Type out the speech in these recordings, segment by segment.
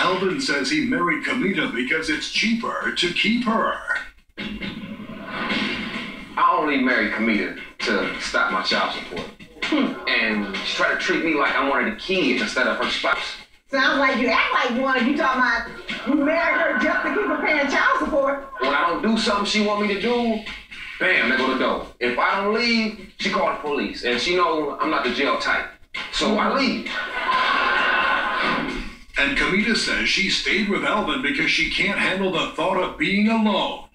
Alvin says he married KaMita because it's cheaper to keep her. I only married KaMita to stop my child support. And she tried to treat me like I'm one of the kids instead of her spouse. Sounds like you act like one if you talking about you married her just to keep her paying child support. When I don't do something she want me to do, bam, there go the door. If I don't leave, she call the police. And she know I'm not the jail type. So I leave. And KaMita says she stayed with Alvin because she can't handle the thought of being alone.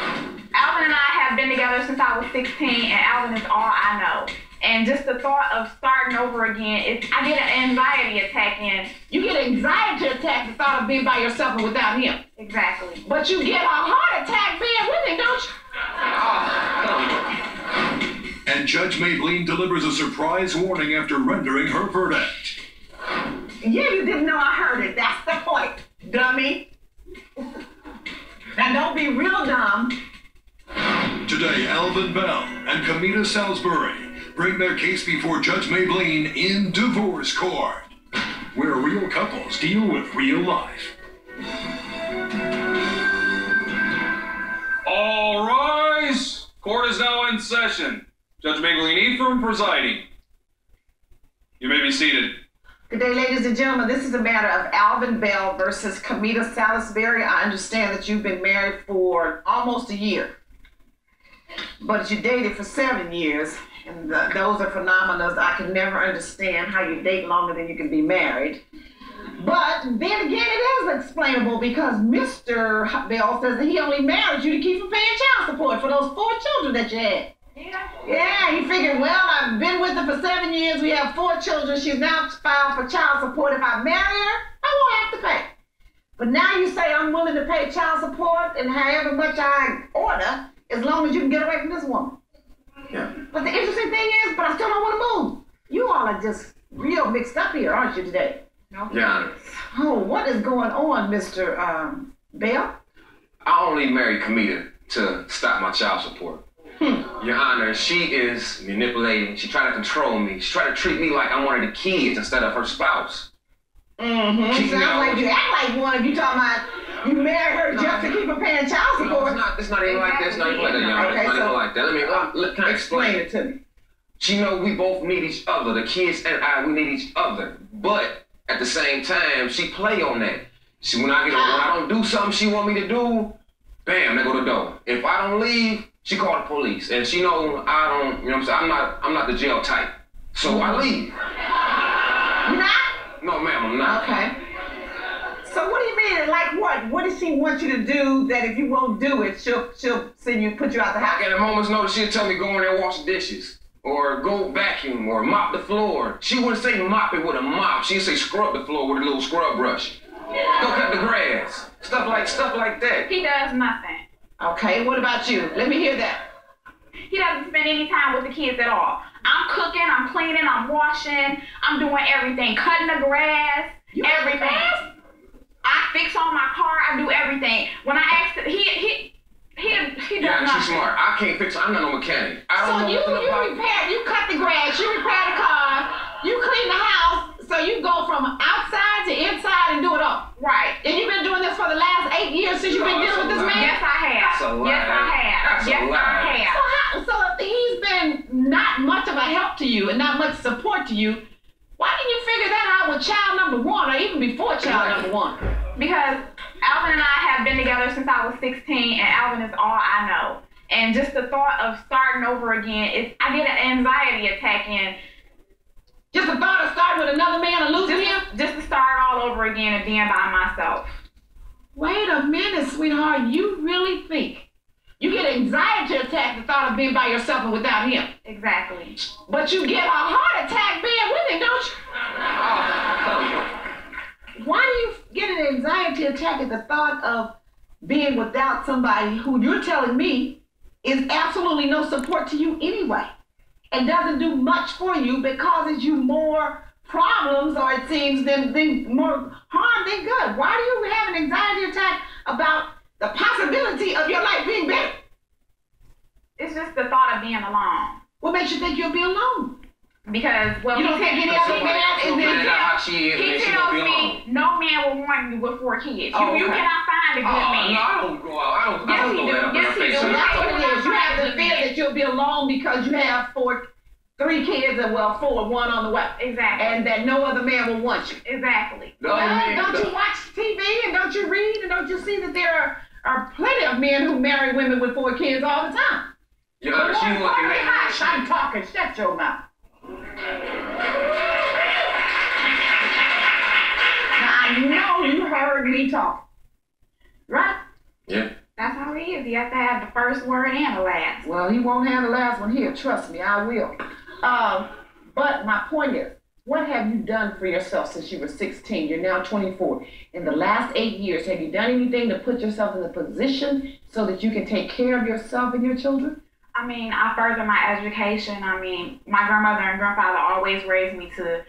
Alvin and I have been together since I was 16, and Alvin is all I know. And just the thought of starting over again, I get an anxiety attack in. You get an anxiety attack the thought of being by yourself and without him. Exactly. But you get a heart attack being with him, don't you? And Judge Maybelline delivers a surprise warning after rendering her verdict. Yeah, you didn't know I heard it. That's the point, dummy. Now don't be real dumb. Today, Alvin Bell and KaMita Salisbury bring their case before Judge Maybelline in divorce court, where real couples deal with real life. All rise. Court is now in session. Judge Maybelline Ephraim presiding. You may be seated. Good day, ladies and gentlemen. This is a matter of Alvin Bell versus KaMita Salisbury. I understand that you've been married for almost a year, but you dated for 7 years, and those are phenomena I can never understand how you date longer than you can be married. But then again, it is explainable because Mr. Bell says that he only married you to keep from paying child support for those 4 children that you had. Yeah, he figured, well, I've been with her for 7 years. We have 4 children. She's now filed for child support. If I marry her, I won't have to pay. But now you say I'm willing to pay child support and however much I order, as long as you can get away from this woman. Yeah. But the interesting thing is, but I still don't want to move. You all are just real mixed up here, aren't you, today? No. Yeah. Oh, what is going on, Mr. Bell? I only married KaMita to stop my child support. Your Honor, she is manipulating. She tried to control me. She tried to treat me like I'm one of the kids instead of her spouse. Sounds like you act like one if you talking about you married her just to keep her paying child support. No, it's not even like that. It's not even like that, Your Honor. It's not even like that. Can I explain it to me? She know we both need each other. The kids and I, we need each other. But at the same time, she play on that. When I don't do something she want me to do, bam, there go the door. If I don't leave, she call the police, and she know I don't. You know what I'm saying? I'm not the jail type, so I leave. You're not? No, ma'am, I'm not. Okay. So what do you mean? Like what? What does she want you to do that if you won't do it, she'll send you, put you out the house? Like at a moment's notice, she'll tell me go in there and wash the dishes, or go vacuum, or mop the floor. She wouldn't say mop it with a mop. She'd say scrub the floor with a little scrub brush. Go cut the grass. Stuff like that. He does nothing. Okay, what about you? Let me hear that. He doesn't spend any time with the kids at all. I'm cooking, I'm cleaning, I'm washing, I'm doing everything. Cutting the grass, everything. I fix on my car, I do everything. When I asked, he does nothing. She's smart. I can't fix it. I'm not no mechanic. I don't know nothing about it. You cut the grass, you repair the car, you clean the house, so you go from outside to inside and do it all. Right. And you've been doing this for the last 8 years since you've been dealing with this man? Yes, I have. That's a lie. Yes, I have. That's a lie. So if he's been not much of a help to you and not much support to you, why didn't you figure that out with child number 1 or even before child number 1? Because Alvin and I have been together since I was 16, and Alvin is all I know. And just the thought of starting over again, I get an anxiety attack in. Just the thought of starting with another man and losing him? Just to start all over again and being by myself. Wait a minute, sweetheart. You really think you get an anxiety attack the thought of being by yourself and without him? Exactly. But you get a heart attack being with him, don't you? Why do you get an anxiety attack at the thought of being without somebody who you're telling me is absolutely no support to you anyway? And doesn't do much for you, but causes you more problems, or it seems, than more harm than good. Why do you have an anxiety attack about the possibility of your life being better? It's just the thought of being alone. What makes you think you'll be alone? Because, well, you don't think any other man is how she is, he tells me no man will want one with 4 kids. Oh, You okay. cannot find a good man. No, I don't go out. I don't Yes, he go do. that up in Yes, her he face. do. So that's what it is. You have the Good fear man. that you'll be alone because you have 3 kids and 4, 1 on the way. Exactly. And that no other man will want you. Exactly. No, Well, man, don't you watch TV and don't you read and don't you see that there are plenty of men who marry women with 4 kids all the time? Your But Honor, she more want importantly, hush, to I'm talking. Shut your mouth. Now, I know you heard me talk. Right? Yeah. That's how he is. He has to have the first word and the last. Well, he won't have the last one here. Trust me, I will. But my point is, what have you done for yourself since you were 16? You're now 24. In the last 8 years, have you done anything to put yourself in a position so that you can take care of yourself and your children? I mean, I further my education. I mean, my grandmother and grandfather always raised me to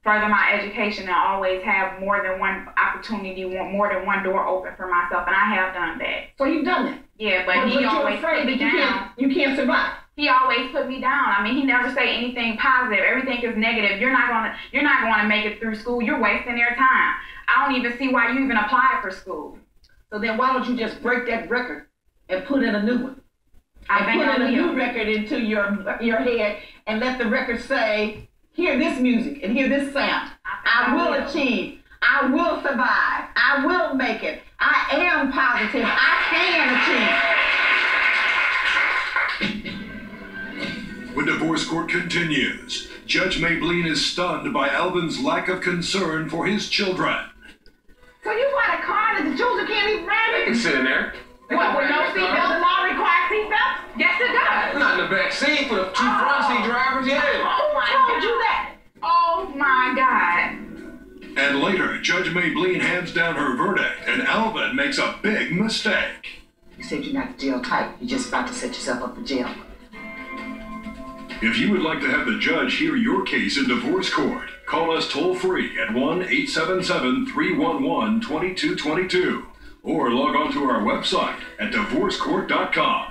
further my education and always have more than one opportunity, more than one door open for myself, and I have done that. So you've done that. Yeah, but he you're always afraid put me that down. you can't survive. He always put me down. I mean, he never say anything positive. Everything is negative. You're not gonna make it through school. You're wasting your time. I don't even see why you even applied for school. So then why don't you just break that record and put in a new one? I think put in I a new will. record into your head and let the record say, hear this music and hear this sound. I will achieve. I will survive. I will make it. I am positive. I can achieve. The divorce court continues. Judge Maybelline is stunned by Alvin's lack of concern for his children. So you want a car that the children can't even They ride can in? sit in there. They What, can with no ride in that seatbelt? car. The law requires seatbelts? Yes, it does. Not in the back seat for the 2 front seat drivers, yeah. Oh my Who told God. you that? Oh my God. And later, Judge Maybelline hands down her verdict, and Alvin makes a big mistake. You said you're not jail tight. You're just about to set yourself up for jail. If you would like to have the judge hear your case in divorce court, call us toll-free at 1-877-311-2222 or log on to our website at divorcecourt.com.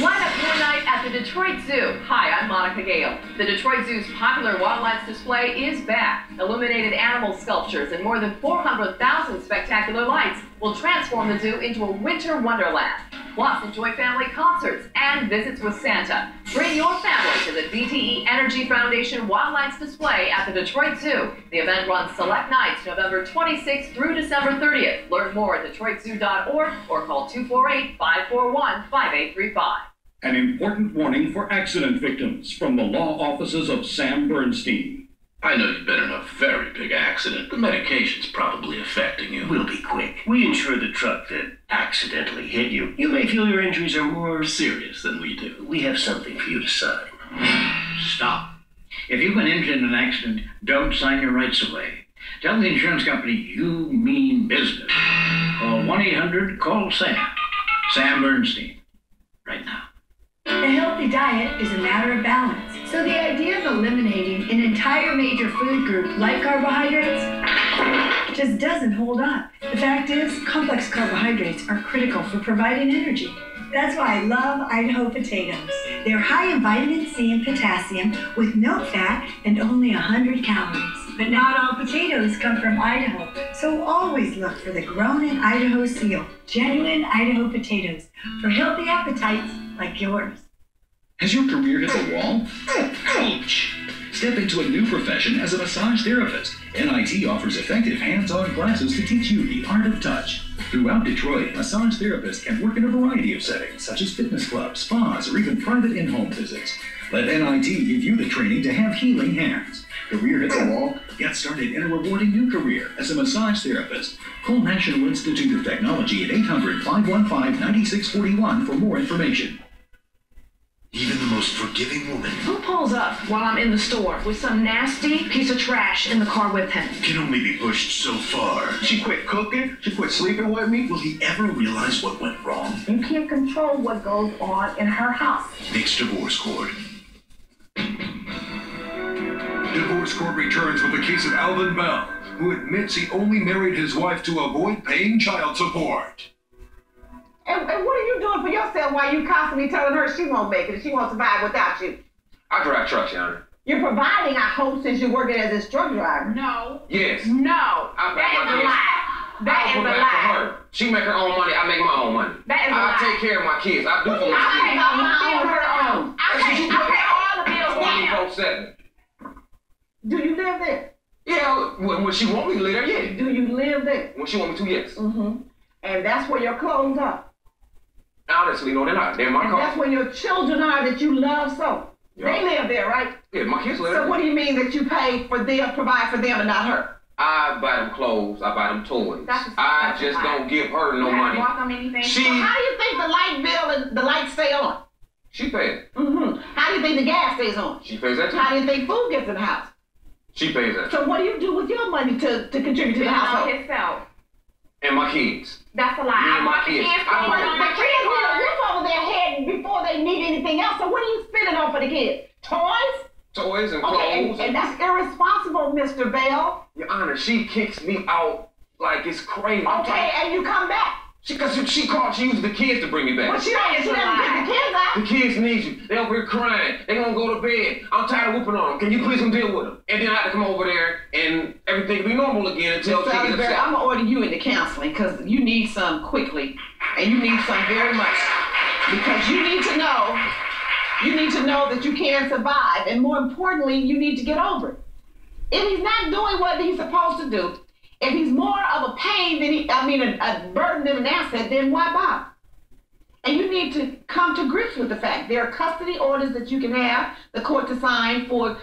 Line up your night at the Detroit Zoo. Hi, I'm Monica Gale. The Detroit Zoo's popular wildlife display is back. Illuminated animal sculptures and more than 400,000 spectacular lights will transform the zoo into a winter wonderland. Plus, enjoy family concerts and visits with Santa. Bring your family to the DTE Energy Foundation Wildlife Display at the Detroit Zoo. The event runs select nights November 26th through December 30th. Learn more at detroitzoo.org or call 248-541-5835. An important warning for accident victims from the law offices of Sam Bernstein. I know you've been in a very big accident. The medication's probably affecting you. We'll be quick. We insure the truck that accidentally hit you. You may feel your injuries are more Serious than we do. We have something for you to sign. Stop. If you've been injured in an accident, don't sign your rights away. Tell the insurance company you mean business. Call 1-800-CALL-SAM. Sam Bernstein. Right now. A healthy diet is a matter of balance. So the idea of eliminating an entire major food group like carbohydrates just doesn't hold up. The fact is, complex carbohydrates are critical for providing energy. That's why I love Idaho potatoes. They're high in vitamin C and potassium with no fat and only 100 calories. But not all potatoes come from Idaho, so always look for the Grown in Idaho seal. Genuine Idaho potatoes for healthy appetites like yours. Has your career hit a wall? Ouch! Step into a new profession as a massage therapist. NIT offers effective hands-on classes to teach you the art of touch. Throughout Detroit, massage therapists can work in a variety of settings, such as fitness clubs, spas, or even private in-home visits. Let NIT give you the training to have healing hands. Career hits a wall? Get started in a rewarding new career as a massage therapist. Call National Institute of Technology at 800-515-9641 for more information. Even the most forgiving woman Who pulls up while I'm in the store with some nasty piece of trash in the car with him? can only be pushed so far. She quit cooking. She quit sleeping with me. Will he ever realize what went wrong? You can't control what goes on in her house. Next divorce court. Divorce court returns with the case of Alvin Bell, who admits he only married his wife to avoid paying child support. And what are you doing for yourself while you constantly telling her she won't make it and she won't survive without you? I drive trucks, Your Honor. You're providing, I hope, since you're working as this truck driver. No. Yes. No. That is a lie. That is a lie. She make her own money. I make my own money. That is a lie. I take care of my kids. I do for my I kids. pay all my own. I pay all the bills now. 24/7. Do you live there? Yeah, when she want me to live there, yeah. Do you live there? When she want me to, yes. Mm-hmm. And that's where your clothes are. Honestly, no, they're not. They're in my And car. that's where your children are that you love so. Yeah. They live there, right? Yeah, my kids live there. So what do you mean that you pay for them, provide for them and not her? I buy them clothes. I buy them toys. I just don't give her no money. Bought them anything. She. So how do you think the light bill and the lights stay on? She pays. Mm-hmm. How do you think the gas stays on? She pays that too. How do you think food gets in the house? She pays that. So what do you do with your money to contribute to the household? Himself. And my kids. That's a lie. Me and I my bought the kids. kids I food bought on The my kids credit need a card. roof over their head before they need anything else. So what are you spending on for the kids? Toys? Toys and Okay, clothes. and that's irresponsible, Mr. Bell. Your Honor, she kicks me out like it's crazy. Okay, and you come back. Because she used the kids to bring me back. But she doesn't get the kids out. The kids need you. They over here crying. They gonna go to bed. I'm tired of whooping on them. Can you please come deal with them? And then I have to come over there and everything be normal again until she gets upset. I'm gonna order you into counseling because you need some quickly, and you need some very much because you need to know. You need to know that you can survive, and more importantly, you need to get over it. If he's not doing what he's supposed to do, if he's more of a pain than a burden than an asset, then why bother? And you need to come to grips with the fact there are custody orders that you can have the court to sign for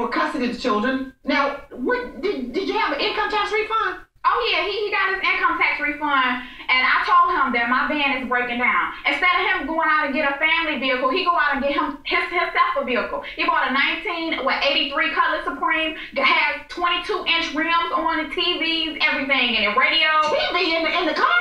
custody of the children. Now, what did you have an income tax refund? Oh yeah, he got his income tax refund, and I told him that my van is breaking down. Instead of him going out and get a family vehicle, he go out and get himself a vehicle. He bought a 83 Cutlass Supreme that has 22-inch rims on the TVs, everything in it, radio. TV in the car?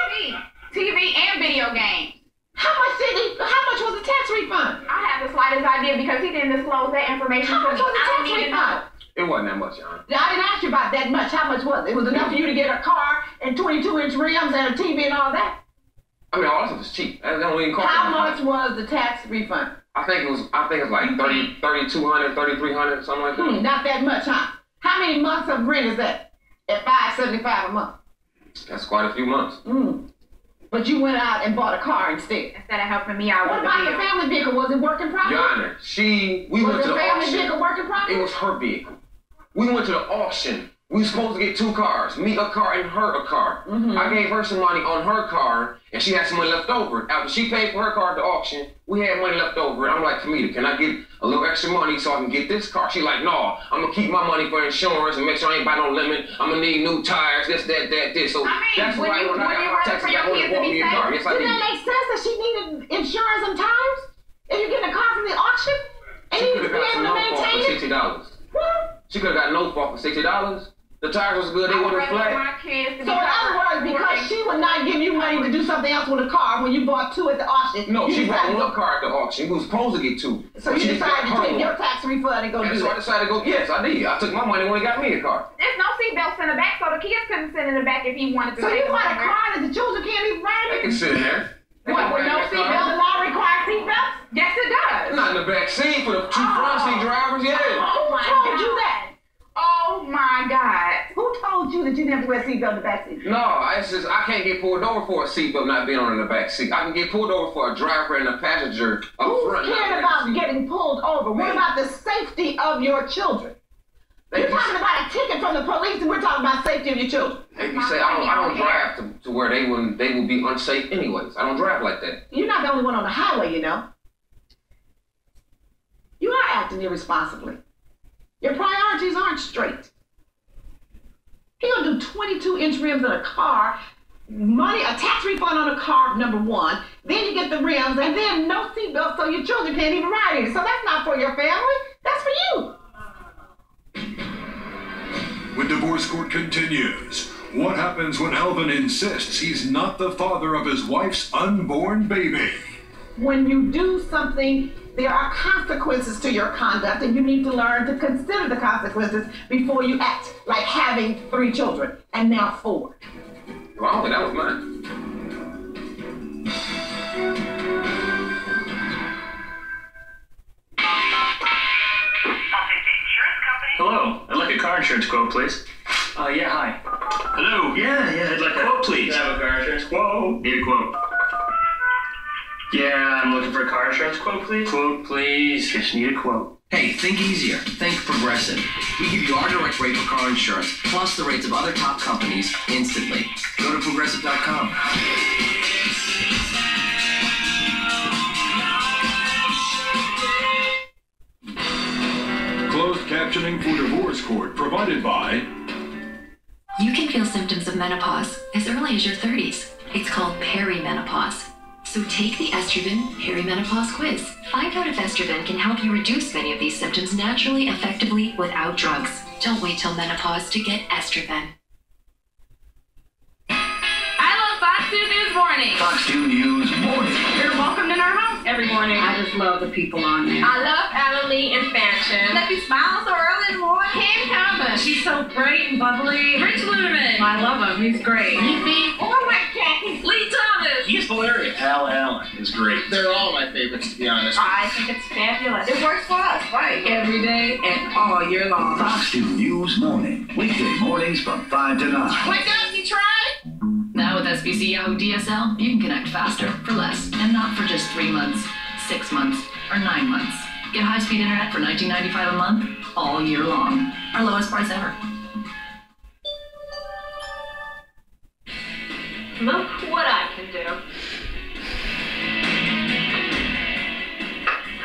TV and video games. How much was the tax refund? I have the slightest idea because he didn't disclose that information. How much was the tax refund? It wasn't that much, Your Honor. I didn't ask you about that much. How much was it? It was enough for you to get a car and 22-inch rims and a TV and all that? I mean, all that stuff is cheap. That don't even cost. How much was the tax refund? I think it was like 3,200, 3,300, something like that. Not that much, huh? How many months of rent is that? At $575 a month. That's quite a few months. But you went out and bought a car instead of helping me out. What about the family vehicle? Was it working properly? Your Honor, we went to the family auction. vehicle working properly? It was her vehicle. We went to the auction. We were supposed to get 2 cars, me a car and her a car. I gave her some money on her car, and she had some money left over. After she paid for her car at the auction, we had money left over. And I'm like, KaMita, can I get a little extra money so I can get this car? She like, no, I'm going to keep my money for insurance and make sure I ain't buy no limit. I'm going to need new tires, this, that, this. So that's why when I got my taxes, I want to bought me a car. Yes, I did. Didn't that make sense that she needed insurance and tires? If you get a car from the auction? And She you could need to have be got able to no fault maintain for it? $60. What? She could have got no fault for $60. The tires was good, they wasn't flat. So in other words, because she would not give you money to do something else with a car when you bought 2 at the auction. No, she bought decided one car at the auction. We was supposed to get 2. So you decided to take your tax refund and go do so it. I decided to go, yes, I did. I took my money when he got me a car. There's no seatbelts in the back, so the kids couldn't sit in the back if he wanted to. So take you bought a them car that the children can't even ride They in? can sit in there. What, with no seatbelts? Does the law require seatbelts? Yes, it does. Not in the back seat for the 2 front seat drivers, yeah. Who told you that? Oh my God. Who told you that you didn't have to wear a seatbelt in the back seat? No, it's just I can't get pulled over for a seatbelt not being on in the back seat. I can get pulled over for a driver and a passenger up front. Who's caring about getting pulled over? What about the safety of your children? You're talking about a ticket from the police and we're talking about safety of your children. They be saying I don't drive to where they would be unsafe anyways. I don't drive like that. You're not the only one on the highway, you know. You are acting irresponsibly. Your priorities aren't straight. He'll do 22-inch rims in a car, a tax refund on a car, number 1. Then you get the rims, and then no seatbelt, so your children can't even ride in it. So that's not for your family. That's for you. When divorce court continues, what happens when Alvin insists he's not the father of his wife's unborn baby? When you do something, there are consequences to your conduct, and you need to learn to consider the consequences before you act, like having 3 children, and now 4. Well, I don't think that was mine. Office Hello. I'd like a car insurance quote, please. Yeah, hi. Hello. Yeah, I'd like a quote, please. Have a car insurance quote. Need a quote. Yeah, I'm looking for a car insurance quote, please. Quote, please. Just need a quote. Hey, think easier. Think Progressive. We give you our direct rate for car insurance, plus the rates of other top companies instantly. Go to Progressive.com. Closed captioning for divorce court provided by... You can feel symptoms of menopause as early as your 30s. It's called perimenopause. So take the estrogen perimenopause quiz. Find out if estrogen can help you reduce many of these symptoms naturally, effectively, without drugs. Don't wait till menopause to get estrogen. I love Fox 2 News Morning. Fox 2 News Morning. You're welcomed in our house every morning. I just love the people on there. I love Adelie and Fanchon. Let me smile so early in the morning. Kim Thomas. She's so bright and bubbly. Rich Ludeman. I love him. He's great. Oh my God. Lee Thomas. He's hilarious. Al Allen is great. They're all my favorites, to be honest. I think it's fabulous. It works for us, right? Every day and all year long. Fox 2 News Morning. Weekday mornings from 5 to 9. Wake up, you try? Now with SBC Yahoo DSL, you can connect faster for less, and not for just 3 months, 6 months, or 9 months. Get high-speed internet for $19.95 a month all year long. Our lowest price ever. Look what I can do.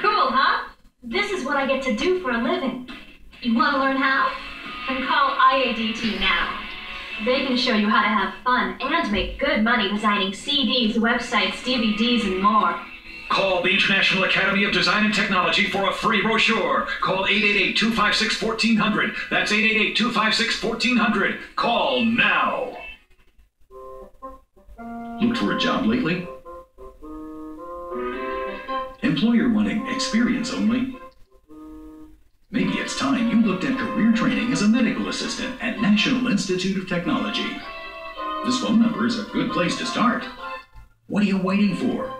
Cool, huh? This is what I get to do for a living. You want to learn how? Then call IADT now. They can show you how to have fun and make good money designing CDs, websites, DVDs, and more. Call the International Academy of Design and Technology for a free brochure. Call 888-256-1400. That's 888-256-1400. Call now. Looked for a job lately? Employer wanting experience only? Maybe it's time you looked at career training as a medical assistant at National Institute of Technology. This phone number is a good place to start. What are you waiting for?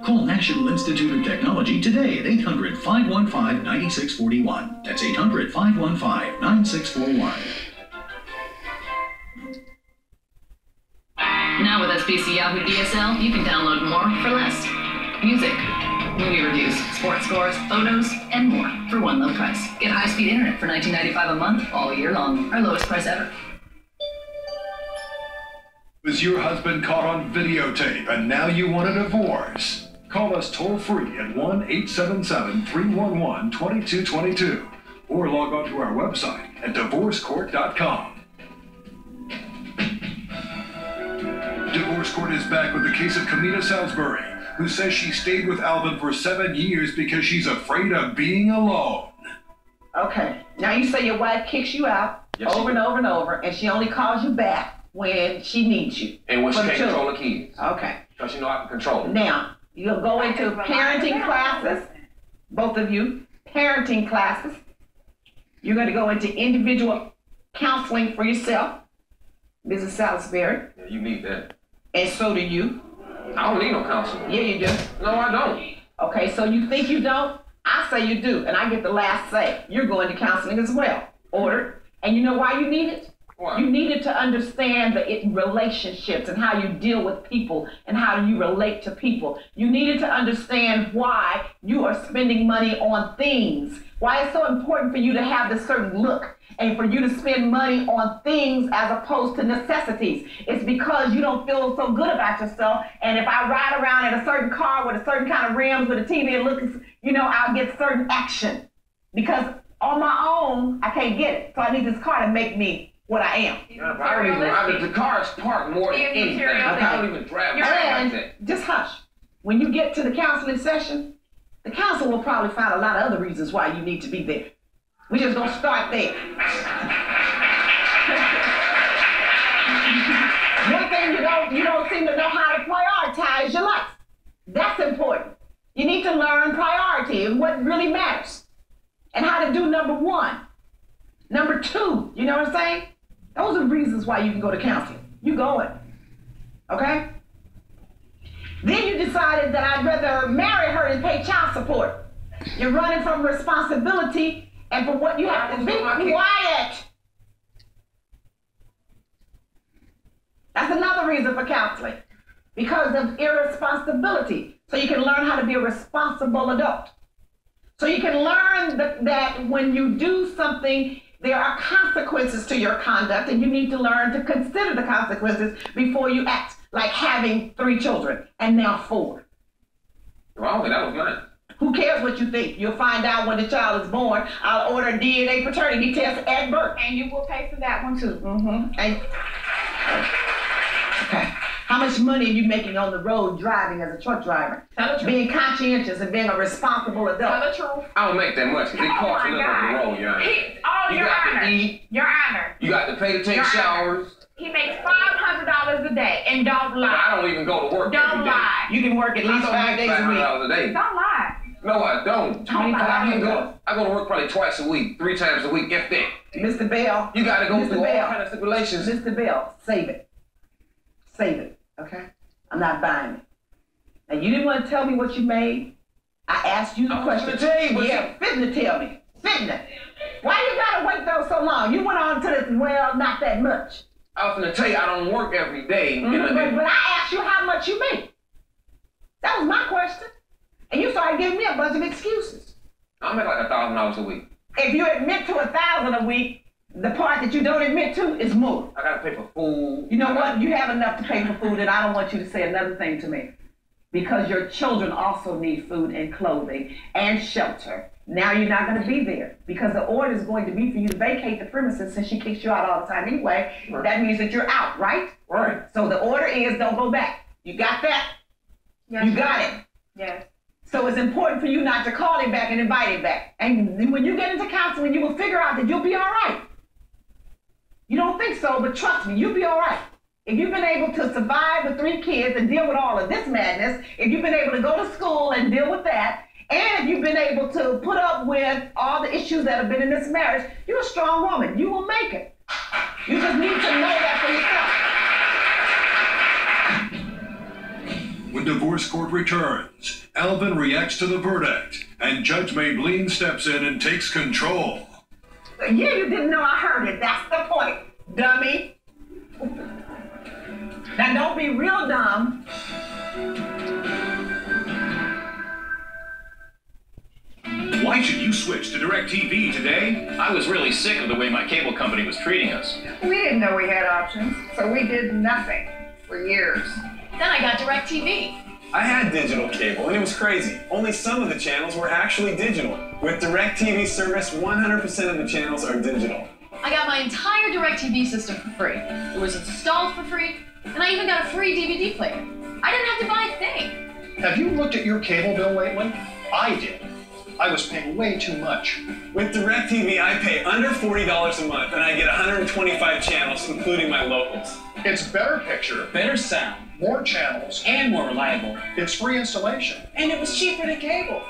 Call National Institute of Technology today at 800-515-9641. That's 800-515-9641. Now with SBC Yahoo DSL, you can download more for less. Music, movie reviews, sports scores, photos, and more for one low price. Get high-speed internet for $19.95 a month all year long. Our lowest price ever. Was your husband caught on videotape and now you want a divorce? Call us toll-free at 1-877-311-2222 or log on to our website at divorcecourt.com. Divorce Court is back with the case of KaMita Salisbury, who says she stayed with Alvin for 7 years because she's afraid of being alone. Okay, now you say your wife kicks you out over and over and over, and she only calls you back when she needs you. And when she can't control the kids. Okay. Because you know I can control them. Now, you'll go into parenting classes, both of you, parenting classes. You're going to go into individual counseling for yourself, Mrs. Salisbury. Yeah, you need that. And so do you. I don't need no counseling. Yeah, you do. No, I don't. Okay, so you think you don't? I say you do, and I get the last say. You're going to counseling as well. Ordered. And you know why you need it? Why? You needed to understand the relationships and how you deal with people and how you relate to people. You needed to understand why you are spending money on things. Why it's so important for you to have this certain look and for you to spend money on things as opposed to necessities. It's because you don't feel so good about yourself. And if I ride around in a certain car with a certain kind of rims with a TV and looking, you know, I'll get certain action. Because on my own, I can't get it. So I need this car to make me what I am. I don't even, the car is parked more than anything. Okay. I don't even drive like that. Just hush. When you get to the counseling session, the counselor will probably find a lot of other reasons why you need to be there. We're just gonna start there. One thing you don't seem to know how to prioritize your life. That's important. You need to learn priority and what really matters. And how to do number one. Number two, you know what I'm saying? Those are reasons why you can go to counseling. You going, okay? Then you decided that I'd rather marry her and pay child support. You're running from responsibility And for what you have to be quiet. That's another reason for counseling. Because of irresponsibility. So you can learn how to be a responsible adult. So you can learn that when you do something, there are consequences to your conduct, and you need to learn to consider the consequences before you act, like having 3 children, and now 4. Well, that was mine. Who cares what you think? You'll find out when the child is born. I'll order a DNA paternity test at birth. And you will pay for that one too. And okay. How much money are you making on the road driving as a truck driver? Tell the truth. Being conscientious and being a responsible adult. Tell the truth. I don't make that much because it costs a little on the road, Your Honor. Your Honor. To eat. Your Honor. You got to pay to take showers. He makes $500 a day, and don't lie. I don't even go to work every Don't day. lie. You can work at least 5 days a week. $500 a day. Don't lie. No, I don't. I go to work probably twice a week, 3 times a week, if that. Mr. Bell. You got to go through all Bell. kind of stipulations. Mr. Bell, save it. Save it, okay? I'm not buying it. Now, you didn't want to tell me what you made. I asked you the question. I'm tell you, fitting to tell me. Fitting to. Why you got to wait though so long? You went on to this, well, not that much. I was going to tell you I don't work every day. But I asked you how much you make. That was my question. And you started giving me a bunch of excuses. I make like $1,000 a week. If you admit to $1,000 a week, the part that you don't admit to is more. I got to pay for food. You know what? You have enough to pay for food, and I don't want you to say another thing to me. Because your children also need food and clothing and shelter. Now you're not going to be there because the order is going to be for you to vacate the premises since she kicks you out all the time anyway. Right. That means that you're out, right? Right. So the order is don't go back. You got that? Yes. You got it? Yes. So it's important for you not to call him back and invite him back. And when you get into counseling, you will figure out that you'll be all right. You don't think so, but trust me, you'll be all right. If you've been able to survive with 3 kids and deal with all of this madness, if you've been able to go to school and deal with that, and if you've been able to put up with all the issues that have been in this marriage, you're a strong woman. You will make it. You just need to know that for yourself. When divorce court returns, Alvin reacts to the verdict, and Judge Maybelline steps in and takes control. Yeah, you didn't know I heard it. That's the point, dummy. Now don't be real dumb. Why should you switch to DirecTV today? I was really sick of the way my cable company was treating us. We didn't know we had options, so we did nothing for years. Then I got DirecTV. I had digital cable, and it was crazy. Only some of the channels were actually digital. With DirecTV service, 100% of the channels are digital. I got my entire DirecTV system for free. It was installed for free, and I even got a free DVD player. I didn't have to buy a thing. Have you looked at your cable bill lately? I did. I was paying way too much. With DirecTV, I pay under $40 a month, and I get 125 channels, including my locals. It's better picture, better sound, more channels, and more reliable. It's free installation. And it was cheaper than cable.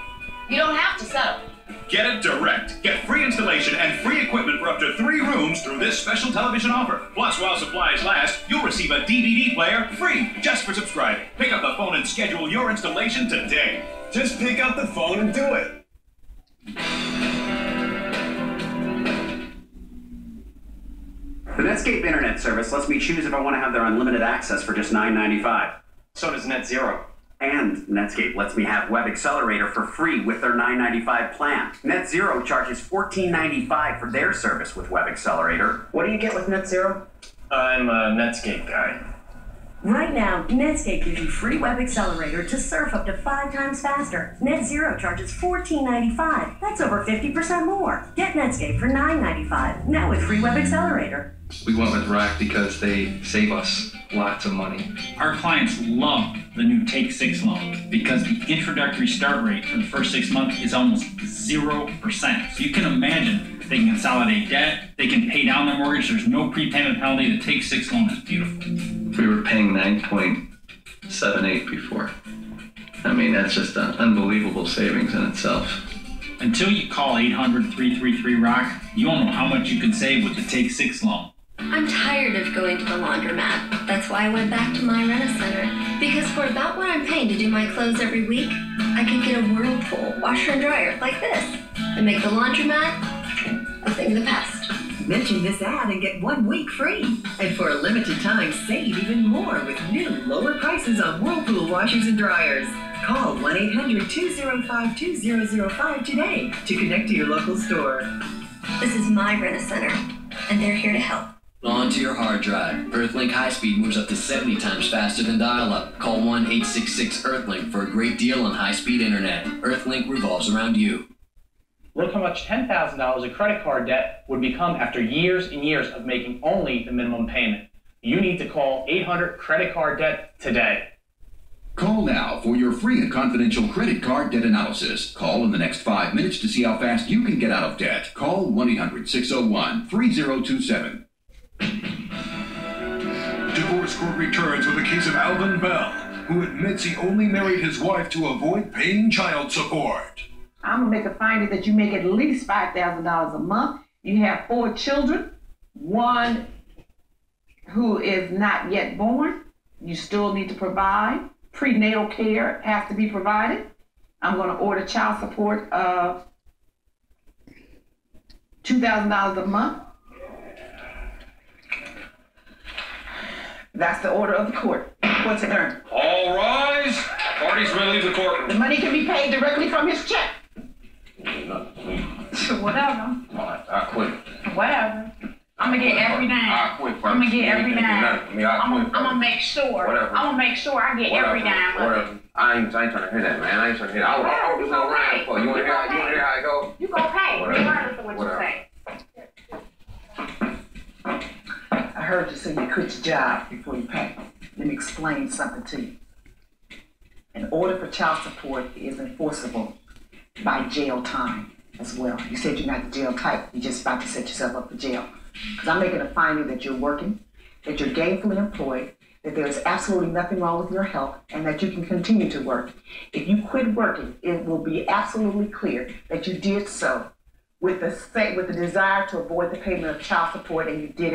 You don't have to settle. Get it direct. Get free installation and free equipment for up to 3 rooms through this special television offer. Plus, while supplies last, you'll receive a DVD player free just for subscribing. Pick up the phone and schedule your installation today. Just pick up the phone and do it. The Netscape Internet service lets me choose if I want to have their unlimited access for just $9.95. So does NetZero. And Netscape lets me have Web Accelerator for free with their $9.95 plan. NetZero charges $14.95 for their service with Web Accelerator. What do you get with NetZero? I'm a Netscape guy. Right now, Netscape gives you free Web Accelerator to surf up to 5 times faster. NetZero charges $14.95. That's over 50% more. Get Netscape for $9.95, now with free Web Accelerator. We went with Rack because they save us lots of money. Our clients love the new Take 6 loan because the introductory start rate for the first 6 months is almost 0%. So you can imagine they can consolidate debt, they can pay down their mortgage, there's no prepayment penalty. The Take 6 loan is beautiful. We were paying 9.78 before. I mean, that's just an unbelievable savings in itself. Until you call 800-333-ROCK, you won't know how much you can save with the Take 6 loan. I'm tired of going to the laundromat. That's why I went back to my Rent-A-Center. Because for about what I'm paying to do my clothes every week, I could get a Whirlpool washer and dryer like this and make the laundromat a thing in the past. Mention this ad and get 1 week free. And for a limited time, save even more with new lower prices on Whirlpool washers and dryers. Call 1-800-205-2005 today to connect to your local store. This is my Rent-A-Center, and they're here to help. Onto your hard drive. Earthlink High Speed moves up to 70 times faster than dial-up. Call 1-866-EARTHLINK for a great deal on high-speed internet. Earthlink revolves around you. Look how much $10,000 of credit card debt would become after years and years of making only the minimum payment. You need to call 800-CREDIT-CARD-DEBT today. Call now for your free and confidential credit card debt analysis. Call in the next 5 minutes to see how fast you can get out of debt. Call 1-800-601-3027. Divorce court returns with a case of Alvin Bell, who admits he only married his wife to avoid paying child support. I'm gonna make a finding that you make at least $5,000 a month. You have 4 children, 1 who is not yet born. You still need to provide. Prenatal care has to be provided. I'm gonna order child support of $2,000 a month. That's the order of the court. What's it earn? All rise. Parties may leave the courtroom. The money can be paid directly from his check. Whatever. I quit. Whatever. I'm gonna get every dime. I quit first. I'm gonna get every dime. I'm gonna make sure. Whatever. I'm gonna make sure I get every dime. Whatever. I ain't trying to hear that, man. I ain't trying to hear that. I was just gonna ride for you. Want to hear how it goes? You gonna pay, regardless of what Whatever. you say. I heard you say you quit your job before you pay. Let me explain something to you. An order for child support is enforceable by jail time as well. You said you're not the jail type. You're just about to set yourself up for jail. Because I'm making a finding that you're working, that you're gainfully employed, that there is absolutely nothing wrong with your health, and that you can continue to work. If you quit working, it will be absolutely clear that you did so with the desire to avoid the payment of child support, and you did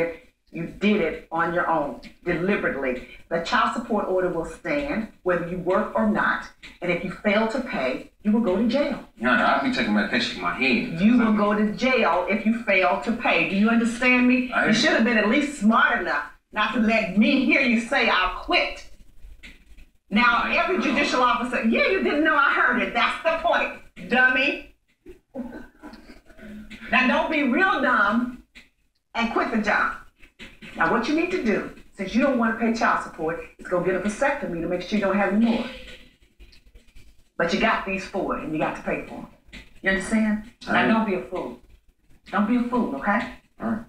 it on your own, deliberately. The child support order will stand whether you work or not, and if you fail to pay, you will go to jail. Yeah, I'll be taking medication for my head. You will go to jail if you fail to pay. Do you understand me? You should have been at least smart enough not to let me hear you say I'll quit. Now, every judicial officer, yeah, you didn't know I heard it. That's the point, dummy. Now, don't be real dumb and quit the job. Now, what you need to do, since you don't want to pay child support, is go get a vasectomy to make sure you don't have any more. But you got these 4, and you got to pay for them. You understand? Now, don't be a fool. Don't be a fool, okay? All right.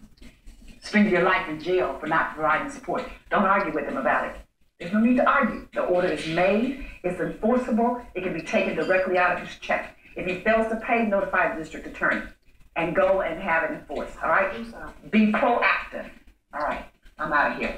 Spend your life in jail for not providing support. Don't argue with them about it. There's no need to argue. The order is made. It's enforceable. It can be taken directly out of his check. If he fails to pay, notify the district attorney and go and have it enforced, all right? Be proactive. All right, I'm out of here.